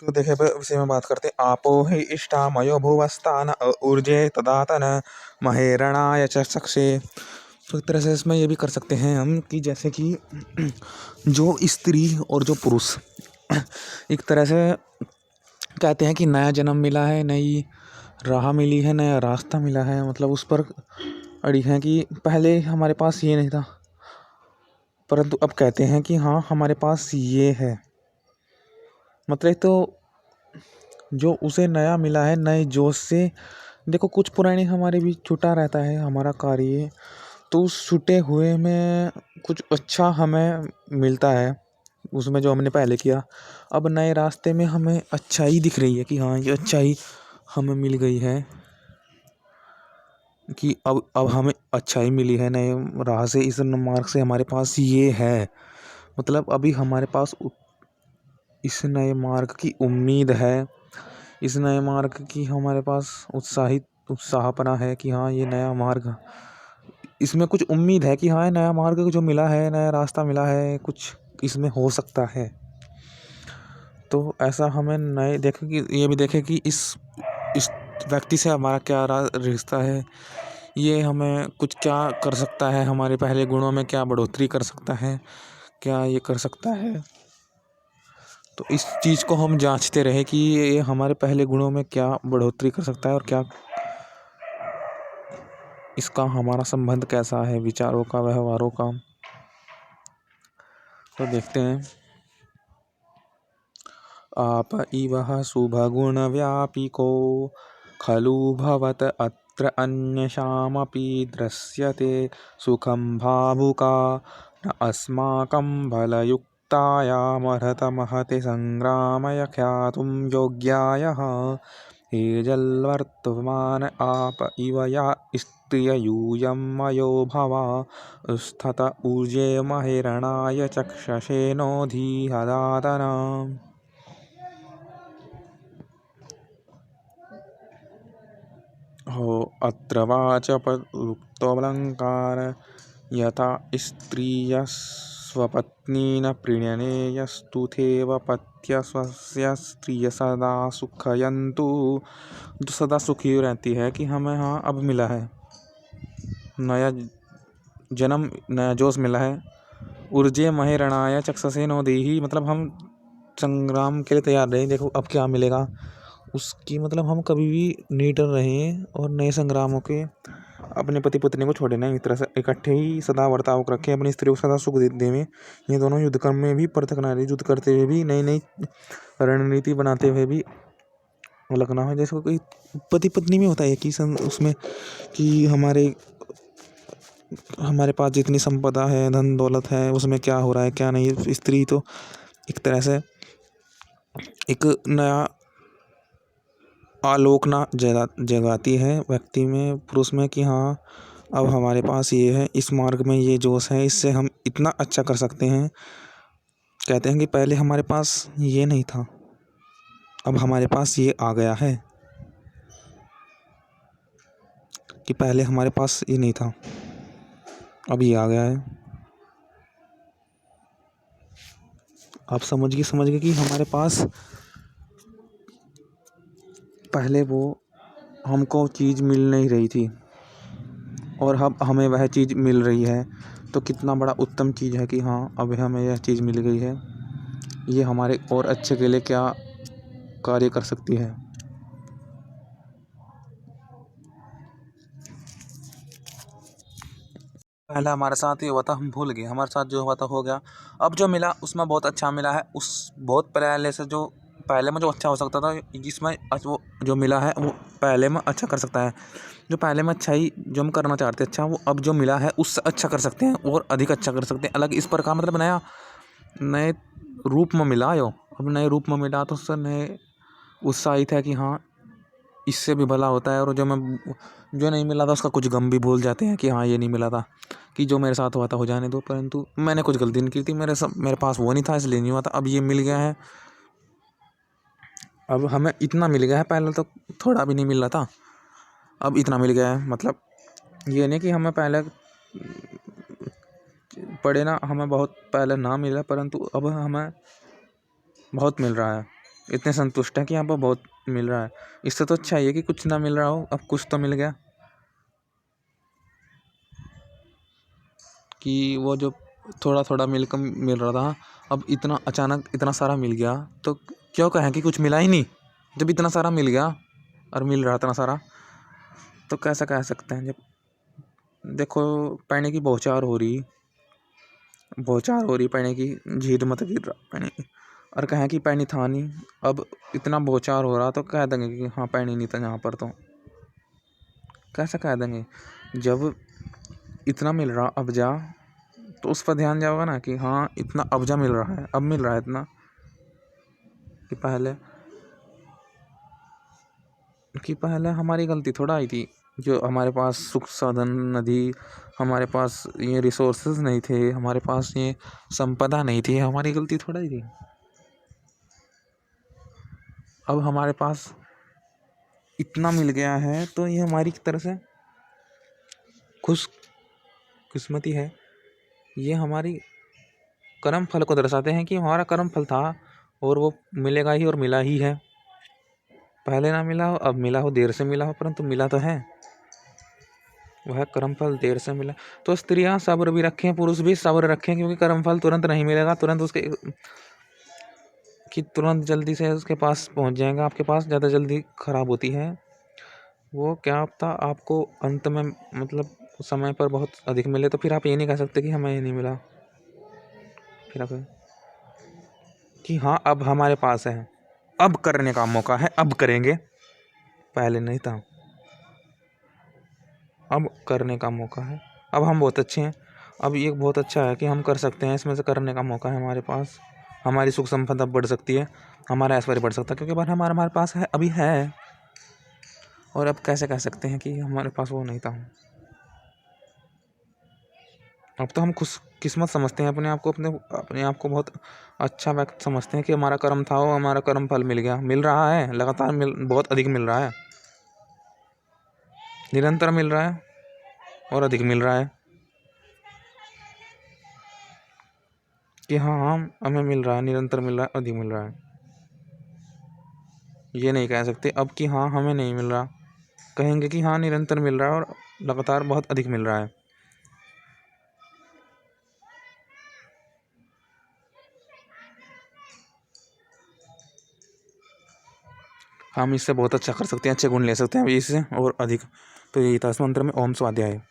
तो देखिए विषय में बात करते हैं। आपो हि इष्टामयो भुवस्तान ऊर्जे तदातन महेरणाय च चक्षे। तो एक तरह से इसमें ये भी कर सकते हैं हम कि जैसे कि जो स्त्री और जो पुरुष एक तरह से कहते हैं कि नया जन्म मिला है, नई राह मिली है, नया रास्ता मिला है, मतलब उस पर अड़ी है कि पहले हमारे पास ये नहीं था, परंतु अब कहते हैं कि हाँ हमारे पास ये है। मतलब तो जो उसे नया मिला है नए जोश से। देखो कुछ पुराने हमारे भी छूटा रहता है हमारा कार्य, तो उस छूटे हुए में कुछ अच्छा हमें मिलता है उसमें जो हमने पहले किया। अब नए रास्ते में हमें अच्छाई दिख रही है कि हाँ ये अच्छाई हमें मिल गई है, कि अब हमें अच्छाई मिली है नए राह से, इस मार्ग से हमारे पास ये है। मतलब अभी हमारे पास इस नए मार्ग की उम्मीद है, इस नए मार्ग की हमारे पास उत्साहपना है कि हाँ ये नया मार्ग, इसमें कुछ उम्मीद है कि हाँ नया मार्ग जो मिला है, नया रास्ता मिला है, कुछ इसमें हो सकता है। तो ऐसा हमें नए देखें कि ये भी देखें कि इस व्यक्ति से हमारा क्या रिश्ता है, ये हमें कुछ क्या कर सकता है, हमारे पहले गुणों में क्या बढ़ोतरी कर सकता है, क्या ये कर सकता है। तो इस चीज़ को हम जांचते रहे कि ये हमारे पहले गुणों में क्या बढ़ोतरी कर सकता है और क्या इसका हमारा संबंध कैसा है विचारों का, व्यवहारों का। तो देखते हैं। आप इवः शुभगुणव्यापिको खलु भवत अत्र अन्यशामपि दृश्यते सुखं भावुका न अस्माकं बलयुक्तायामर्हतमहति संग्रामय ख्यातुं योग्यायः हे जल्वर्तमान आप इव या स्त्रिय यूयं मयो भवा स्थत ऊर्जे महिरणाय चक्षसे नोधिहदातना। हो अत्र वाचपदुक्तोऽलङ्कार यथा स्त्रियः स्वपत्नीन प्रीणयेयस्तुथैव पत्या स्वस्य स्त्रिय सदा सुखयन्तु। जो सदा सुखी रहती है कि हमें हाँ अब मिला है नया जन्म, नया जोश मिला है। ऊर्जे महिरणाय चक्षसे नोदेहि, मतलब हम संग्राम के लिए तैयार रहे, देखो अब क्या मिलेगा उसकी, मतलब हम कभी भी निडर रहें और नए संग्रामों के अपने पति पत्नी को छोड़े ना, इस तरह से इकट्ठे ही सदा वर्ताव रखें, अपनी स्त्री को सदा सुख देवें। ये दोनों युद्ध कर्म में भी पृथक नारी, युद्ध करते हुए भी नई नई रणनीति बनाते हुए भी अलग ना हो। जैसे कोई पति पत्नी में होता है कि उसमें कि हमारे पास जितनी संपदा है, धन दौलत है, उसमें क्या हो रहा है क्या नहीं। स्त्री तो एक तरह से एक नया आलोक ना जगाती है व्यक्ति में, पुरुष में कि हाँ अब हमारे पास ये है, इस मार्ग में ये जोश है, इससे हम इतना अच्छा कर सकते हैं। कहते हैं कि पहले हमारे पास ये नहीं था, अब हमारे पास ये आ गया है, कि पहले हमारे पास ये नहीं था अब ये आ गया है। आप समझ गए कि हमारे पास पहले वो हमको चीज़ मिल नहीं रही थी और अब हमें वह चीज़ मिल रही है। तो कितना बड़ा उत्तम चीज़ है कि हाँ अब हमें यह चीज़ मिल गई है, ये हमारे और अच्छे के लिए क्या कार्य कर सकती है। पहले हमारे साथ ये हुआ था, हम भूल गए, हमारे साथ जो हुआ था हो गया। अब जो मिला उसमें बहुत अच्छा मिला है, उस बहुत पहले से जो पहले में जो अच्छा हो सकता था, जिसमें वो जो मिला है वो पहले में अच्छा कर सकता है। जो पहले में अच्छाई जो हम करना चाहते हैं अच्छा, वो अब जो मिला है उससे अच्छा कर सकते हैं और अधिक अच्छा कर सकते हैं। अलग इस पर का मतलब नया नए रूप में मिला यो, अब नए रूप में मिला तो उससे नए उत्साहित है कि हाँ इससे भी भला होता है। और जो नहीं मिला था उसका कुछ गम भी भूल जाते हैं कि हाँ ये नहीं मिला था, कि जो मेरे साथ हुआ था हो जाने दो, परंतु मैंने कुछ गलती नहीं की थी, मेरे पास वो नहीं था इसलिए नहीं हुआ था, अब ये मिल गया है। अब हमें इतना मिल गया है, पहले तो थोड़ा भी नहीं मिल रहा था, अब इतना मिल गया है। मतलब ये नहीं कि हमें पहले पढ़े ना, हमें बहुत पहले ना मिला, परंतु अब हमें बहुत मिल रहा है। इतने संतुष्ट हैं कि यहाँ पर बहुत मिल रहा है। इससे तो अच्छा ही है कि कुछ ना मिल रहा हो, अब कुछ तो मिल गया। कि वो जो थोड़ा थोड़ा मिल रहा था, अब इतना अचानक इतना सारा मिल गया, तो क्यों कहें कि कुछ मिला ही नहीं। जब इतना सारा मिल गया और मिल रहा इतना सारा, तो कैसा कह सकते हैं। जब देखो पानी की बौछार हो रही पानी की, झीर मत गिर रहा पानी, और कहें कि पानी था नहीं। अब इतना बौछार हो रहा तो कह देंगे कि हाँ पानी नहीं था यहाँ पर, तो कैसे कह देंगे। जब इतना मिल रहा अब जा, तो उस पर ध्यान जाओगा ना कि हाँ इतना अब्जा मिल रहा है, अब मिल रहा है इतना, कि पहले हमारी गलती थोड़ा आई थी। जो हमारे पास सुख साधन नदी, हमारे पास ये रिसोर्सेज नहीं थे, हमारे पास ये संपदा नहीं थी, हमारी गलती थोड़ा ही थी। अब हमारे पास इतना मिल गया है तो ये हमारी तरह से खुश किस्मती है। ये हमारी कर्म फल को दर्शाते हैं कि हमारा कर्म फल था और वो मिलेगा ही, और मिला ही है। पहले ना मिला हो, अब मिला हो, देर से मिला हो, परंतु मिला तो है। वह कर्म फल देर से मिला। तो स्त्रियां सब्र भी रखें, पुरुष भी सब्र रखें, क्योंकि कर्म फल तुरंत नहीं मिलेगा, तुरंत उसके कि तुरंत जल्दी से उसके पास पहुंच जाएगा। आपके पास ज़्यादा जल्दी खराब होती है वो। क्या पता आपको अंत में मतलब समय पर बहुत अधिक मिले, तो फिर आप ये नहीं कह सकते कि हमें ये नहीं मिला। फिर आप कि हाँ अब हमारे पास है, अब करने का मौका है, अब करेंगे, पहले नहीं था। अब करने का मौका है, अब हम बहुत अच्छे हैं। अब ये बहुत अच्छा है कि हम कर सकते हैं, इसमें से करने का मौका है हमारे पास। हमारी सुख संपदा बढ़ सकती है, हमारा ऐश्वर्य बढ़ सकता है, क्योंकि बार हमारे पास है, अभी है। और अब कैसे कह सकते हैं कि हमारे पास वो नहीं था। अब तो हम खुश किस्मत समझते हैं अपने आप को, अपने आप को बहुत अच्छा व्यक्ति समझते हैं कि हमारा कर्म था, वो हमारा कर्म फल मिल गया, मिल रहा है लगातार, बहुत अधिक मिल रहा है, निरंतर मिल रहा है और अधिक मिल रहा है। कि हाँ हम हमें मिल रहा है, निरंतर मिल रहा है, अधिक मिल रहा है। ये नहीं कह सकते अब कि हाँ हमें नहीं मिल रहा, कहेंगे कि हाँ निरंतर मिल रहा है और लगातार बहुत अधिक मिल रहा है। हम इससे बहुत अच्छा कर सकते हैं, अच्छे गुण ले सकते हैं इससे और अधिक। तो यही था इस मंत्र में ओम स्वाध्याय।